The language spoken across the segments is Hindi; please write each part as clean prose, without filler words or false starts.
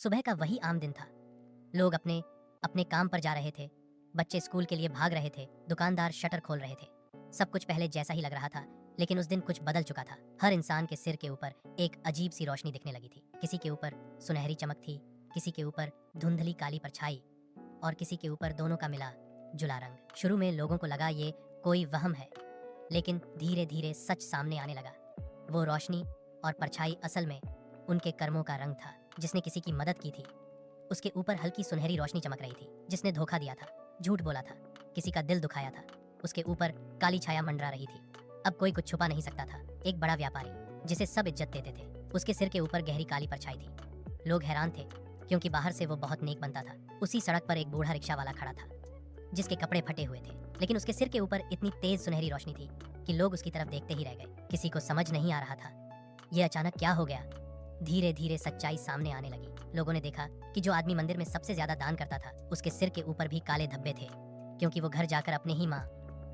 सुबह का वही आम दिन था। लोग अपने अपने काम पर जा रहे थे, बच्चे स्कूल के लिए भाग रहे थे, दुकानदार शटर खोल रहे थे। सब कुछ पहले जैसा ही लग रहा था, लेकिन उस दिन कुछ बदल चुका था। हर इंसान के सिर के ऊपर एक अजीब सी रोशनी दिखने लगी थी। किसी के ऊपर सुनहरी चमक थी, किसी के ऊपर धुंधली काली परछाई और किसी के ऊपर दोनों का मिला जुला रंग। शुरू में लोगों को लगा ये कोई वहम है, लेकिन धीरे धीरे सच सामने आने लगा। वो रोशनी और परछाई असल में उनके कर्मों का रंग था। जिसने किसी की मदद की थी, उसके ऊपर हल्की सुनहरी रोशनी चमक रही थी। जिसने धोखा दिया था, झूठ बोला था, किसी का दिल दुखाया था, उसके ऊपर काली छाया मंडरा रही थी। अब कोई कुछ छुपा नहीं सकता था। एक बड़ा व्यापारी जिसे सब इज्जत देते थे, उसके सिर के ऊपर गहरी काली परछाई थी। लोग हैरान थे, क्योंकि बाहर से वो बहुत नेक बनता था। उसी सड़क पर एक बूढ़ा रिक्शा वाला खड़ा था, जिसके कपड़े फटे हुए थे, लेकिन उसके सिर के ऊपर इतनी तेज सुनहरी रोशनी थी कि लोग उसकी तरफ देखते ही रह गए। किसी को समझ नहीं आ रहा था ये अचानक क्या हो गया। धीरे धीरे सच्चाई सामने आने लगी। लोगों ने देखा कि जो आदमी मंदिर में सबसे ज्यादा दान करता था, उसके सिर के ऊपर भी काले धब्बे थे, क्योंकि वो घर जाकर अपने ही माँ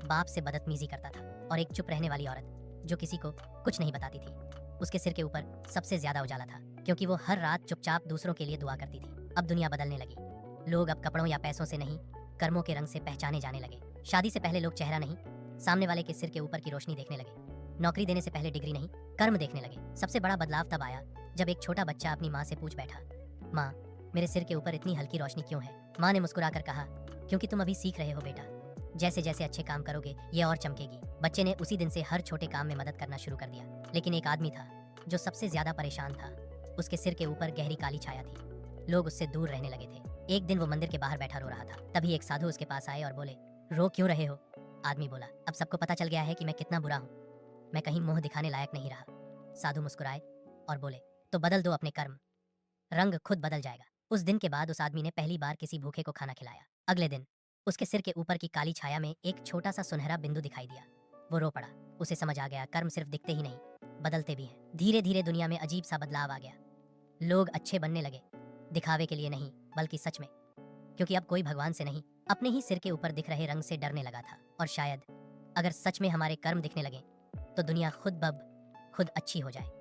बाप से बदतमीजी करता था। और एक चुप रहने वाली औरत जो किसी को कुछ नहीं बताती थी, उसके सिर के ऊपर सबसे ज्यादा उजाला था, क्योंकि वो हर रात चुपचाप दूसरों के लिए दुआ करती थी। अब दुनिया बदलने लगी। लोग अब कपड़ों या पैसों से नहीं, कर्मों के रंग से पहचाने जाने लगे। शादी से पहले लोग चेहरा नहीं, सामने वाले के सिर के ऊपर की रोशनी देखने लगे। नौकरी देने से पहले डिग्री नहीं, कर्म देखने लगे। सबसे बड़ा बदलाव तब आया जब एक छोटा बच्चा अपनी माँ से पूछ बैठा, माँ, मेरे सिर के ऊपर इतनी हल्की रोशनी क्यों है? माँ ने मुस्कुराकर कहा, क्योंकि तुम अभी सीख रहे हो बेटा, जैसे जैसे अच्छे काम करोगे ये और चमकेगी। बच्चे ने उसी दिन से हर छोटे काम में मदद करना शुरू कर दिया। लेकिन एक आदमी था जो सबसे ज्यादा परेशान था। उसके सिर के ऊपर गहरी काली छाया थी। लोग उससे दूर रहने लगे थे। एक दिन वो मंदिर के बाहर बैठा रो रहा था। तभी एक साधु उसके पास आए और बोले, रो क्यों रहे हो? आदमी बोला, अब सबको पता चल गया है कि मैं कितना बुरा हूँ, मैं कहीं मुंह दिखाने लायक नहीं रहा। साधु मुस्कुराए और बोले, तो बदल दो अपने कर्म, रंग खुद बदल जाएगा। उस दिन के बाद उस आदमी ने पहली बार किसी भूखे को खाना खिलाया। अगले दिन उसके सिर के ऊपर की काली छाया में एक छोटा सा सुनहरा बिंदु दिखाई दिया। वो रो पड़ा। उसे समझ आ गया, कर्म सिर्फ दिखते ही नहीं, बदलते भी हैं। धीरे धीरे दुनिया में अजीब सा बदलाव आ गया। लोग अच्छे बनने लगे, दिखावे के लिए नहीं, बल्कि सच में, क्योंकि अब कोई भगवान से नहीं, अपने ही सिर के ऊपर दिख रहे रंग से डरने लगा था। और शायद अगर सच में हमारे कर्म दिखने लगे, तो दुनिया खुद ब खुद अच्छी हो जाए।